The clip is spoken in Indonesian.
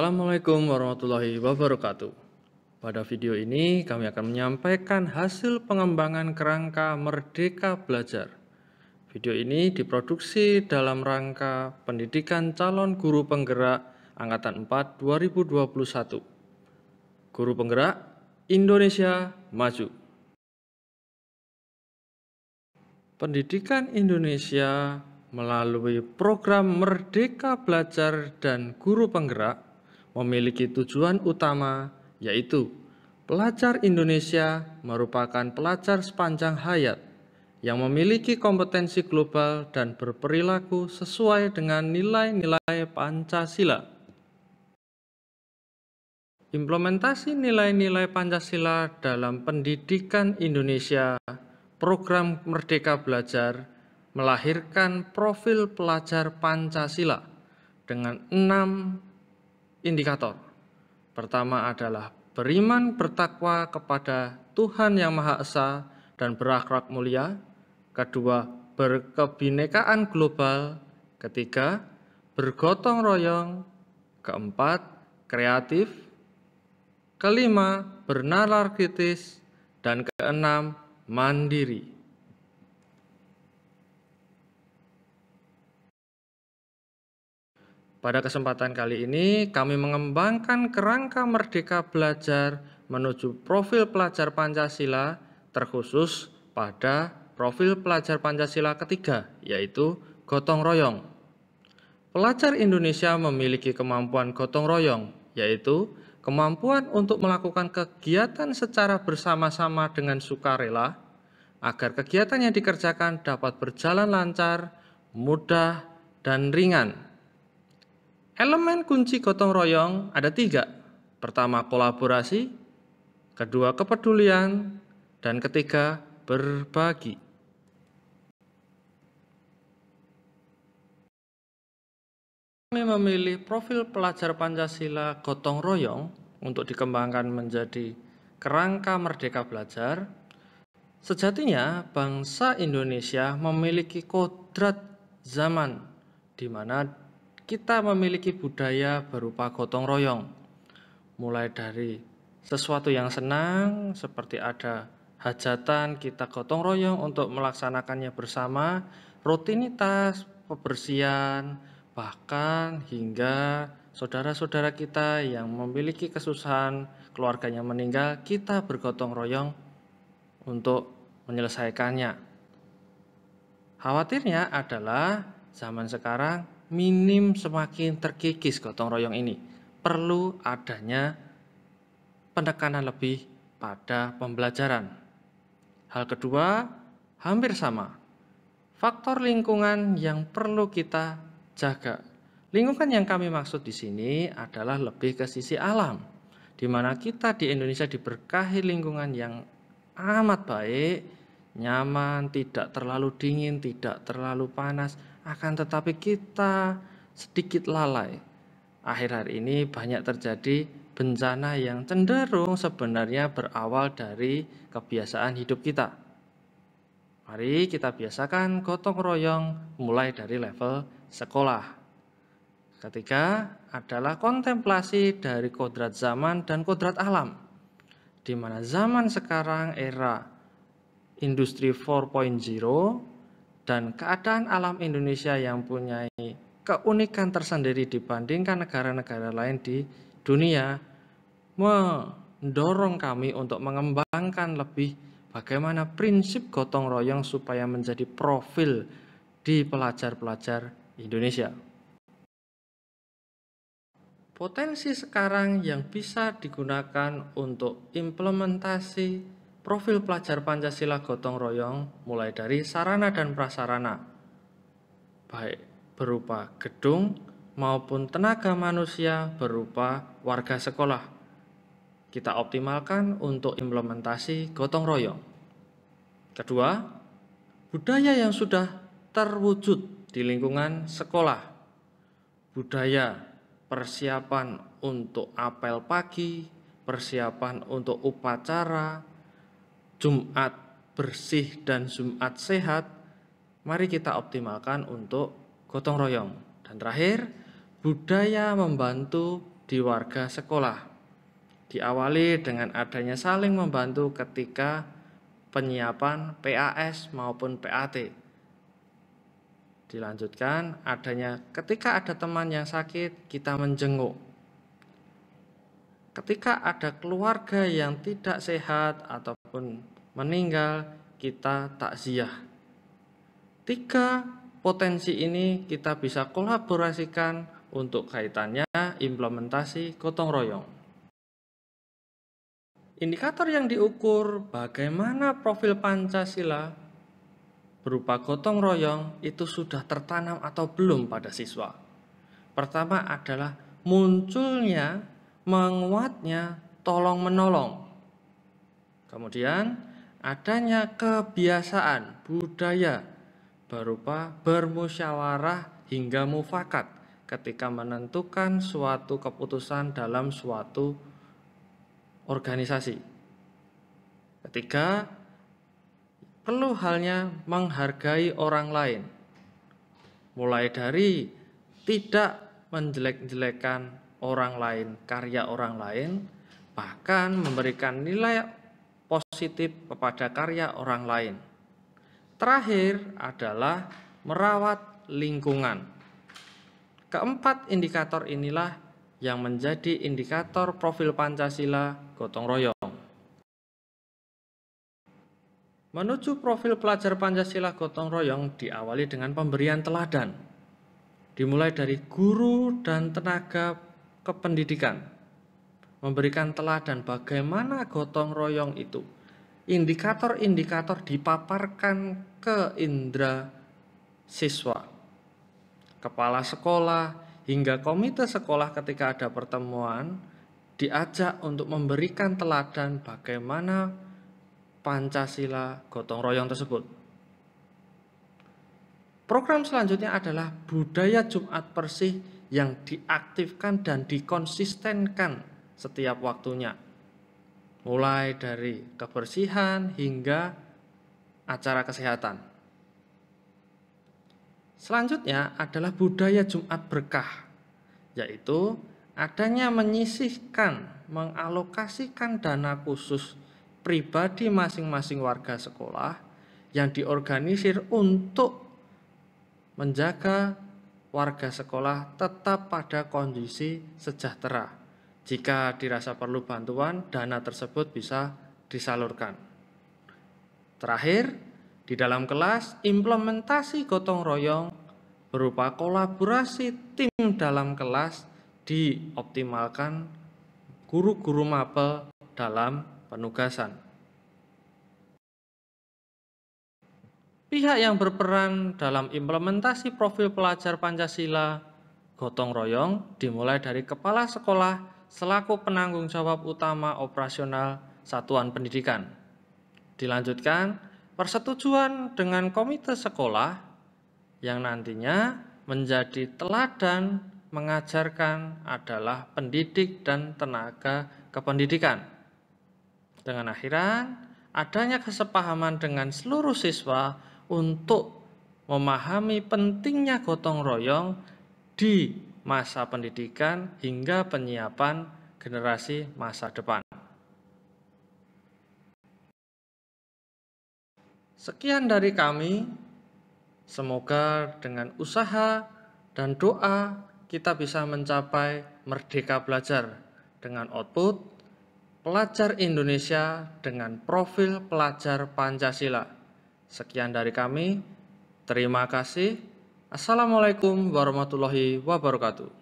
Assalamualaikum warahmatullahi wabarakatuh. Pada video ini kami akan menyampaikan hasil pengembangan kerangka Merdeka Belajar. Video ini diproduksi dalam rangka pendidikan calon guru penggerak Angkatan 4 2021. Guru penggerak Indonesia Maju. Pendidikan Indonesia melalui program Merdeka Belajar dan Guru Penggerak memiliki tujuan utama, yaitu pelajar Indonesia merupakan pelajar sepanjang hayat yang memiliki kompetensi global dan berperilaku sesuai dengan nilai-nilai Pancasila. Implementasi nilai-nilai Pancasila dalam pendidikan Indonesia, program Merdeka Belajar melahirkan profil pelajar Pancasila dengan 6 indikator. Pertama adalah beriman bertakwa kepada Tuhan Yang Maha Esa dan berakhlak mulia. Kedua, berkebinekaan global. Ketiga, bergotong royong. Keempat, kreatif. Kelima, bernalar kritis. Dan keenam, mandiri. Pada kesempatan kali ini, kami mengembangkan kerangka Merdeka Belajar menuju profil pelajar Pancasila, terkhusus pada profil pelajar Pancasila ketiga, yaitu gotong royong. Pelajar Indonesia memiliki kemampuan gotong royong, yaitu kemampuan untuk melakukan kegiatan secara bersama-sama dengan sukarela, agar kegiatan yang dikerjakan dapat berjalan lancar, mudah, dan ringan. Elemen kunci gotong royong ada 3. Pertama, kolaborasi. Kedua, kepedulian. Dan ketiga, berbagi. Kami memilih profil pelajar Pancasila gotong royong untuk dikembangkan menjadi kerangka Merdeka Belajar. Sejatinya, bangsa Indonesia memiliki kodrat zaman di mana kita memiliki budaya berupa gotong royong, mulai dari sesuatu yang senang seperti ada hajatan, kita gotong royong untuk melaksanakannya bersama, rutinitas, pembersihan, bahkan hingga saudara-saudara kita yang memiliki kesusahan, keluarganya meninggal, kita bergotong royong untuk menyelesaikannya. Khawatirnya adalah zaman sekarang minim semakin terkikis gotong royong ini. Perlu adanya penekanan lebih pada pembelajaran. Hal kedua, hampir sama. Faktor lingkungan yang perlu kita jaga. Lingkungan yang kami maksud di sini adalah lebih ke sisi alam, di mana kita di Indonesia diberkahi lingkungan yang amat baik, nyaman, tidak terlalu dingin, tidak terlalu panas, akan tetapi kita sedikit lalai. Akhir-akhir ini banyak terjadi bencana yang cenderung sebenarnya berawal dari kebiasaan hidup kita. Mari kita biasakan gotong royong mulai dari level sekolah. Ketiga adalah kontemplasi dari kodrat zaman dan kodrat alam, di mana zaman sekarang era industri 4.0 dan keadaan alam Indonesia yang punya keunikan tersendiri dibandingkan negara-negara lain di dunia mendorong kami untuk mengembangkan lebih bagaimana prinsip gotong royong supaya menjadi profil di pelajar-pelajar Indonesia. Potensi sekarang yang bisa digunakan untuk implementasi profil pelajar Pancasila gotong royong mulai dari sarana dan prasarana, baik berupa gedung maupun tenaga manusia berupa warga sekolah. Kita optimalkan untuk implementasi gotong royong. Kedua, budaya yang sudah terwujud di lingkungan sekolah. Budaya persiapan untuk apel pagi, persiapan untuk upacara, Jumat bersih dan Jumat sehat, mari kita optimalkan untuk gotong royong. Dan terakhir, budaya membantu di warga sekolah. Diawali dengan adanya saling membantu ketika penyiapan PAS maupun PAT. Dilanjutkan adanya ketika ada teman yang sakit, kita menjenguk. Ketika ada keluarga yang tidak sehat ataupun meninggal, kita takziah. 3 potensi ini kita bisa kolaborasikan untuk kaitannya implementasi gotong royong. Indikator yang diukur bagaimana profil Pancasila berupa gotong royong itu sudah tertanam atau belum pada siswa. Pertama adalah munculnya, menguatnya tolong-menolong. Kemudian adanya kebiasaan budaya berupa bermusyawarah hingga mufakat ketika menentukan suatu keputusan dalam suatu organisasi. Ketiga, perlu halnya menghargai orang lain. Mulai dari tidak menjelek-jelekan orang lain, karya orang lain, bahkan memberikan nilai positif kepada karya orang lain. Terakhir adalah merawat lingkungan. Keempat indikator inilah yang menjadi indikator profil Pancasila gotong royong. Menuju profil pelajar Pancasila gotong royong diawali dengan pemberian teladan. Dimulai dari guru dan tenaga kependidikan. Memberikan teladan bagaimana gotong royong itu. Indikator-indikator dipaparkan ke indera siswa, kepala sekolah, hingga komite sekolah ketika ada pertemuan, diajak untuk memberikan teladan bagaimana Pancasila gotong royong tersebut. Program selanjutnya adalah budaya Jumat Bersih yang diaktifkan dan dikonsistenkan setiap waktunya. Mulai dari kebersihan hingga acara kesehatan. Selanjutnya adalah budaya Jumat Berkah, yaitu adanya menyisihkan, mengalokasikan dana khusus pribadi masing-masing warga sekolah yang diorganisir untuk menjaga warga sekolah tetap pada kondisi sejahtera. Jika dirasa perlu bantuan, dana tersebut bisa disalurkan. Terakhir, di dalam kelas, implementasi gotong royong berupa kolaborasi tim dalam kelas dioptimalkan guru-guru mapel dalam penugasan. Pihak yang berperan dalam implementasi profil pelajar Pancasila gotong royong dimulai dari kepala sekolah selaku penanggung jawab utama operasional satuan pendidikan. Dilanjutkan persetujuan dengan komite sekolah yang nantinya menjadi teladan mengajarkan adalah pendidik dan tenaga kependidikan. Dengan akhiran adanya kesepahaman dengan seluruh siswa untuk memahami pentingnya gotong royong di masa pendidikan hingga penyiapan generasi masa depan. Sekian dari kami. Semoga dengan usaha dan doa kita bisa mencapai merdeka belajar dengan output pelajar Indonesia dengan profil pelajar Pancasila. Sekian dari kami. Terima kasih. Assalamualaikum warahmatullahi wabarakatuh.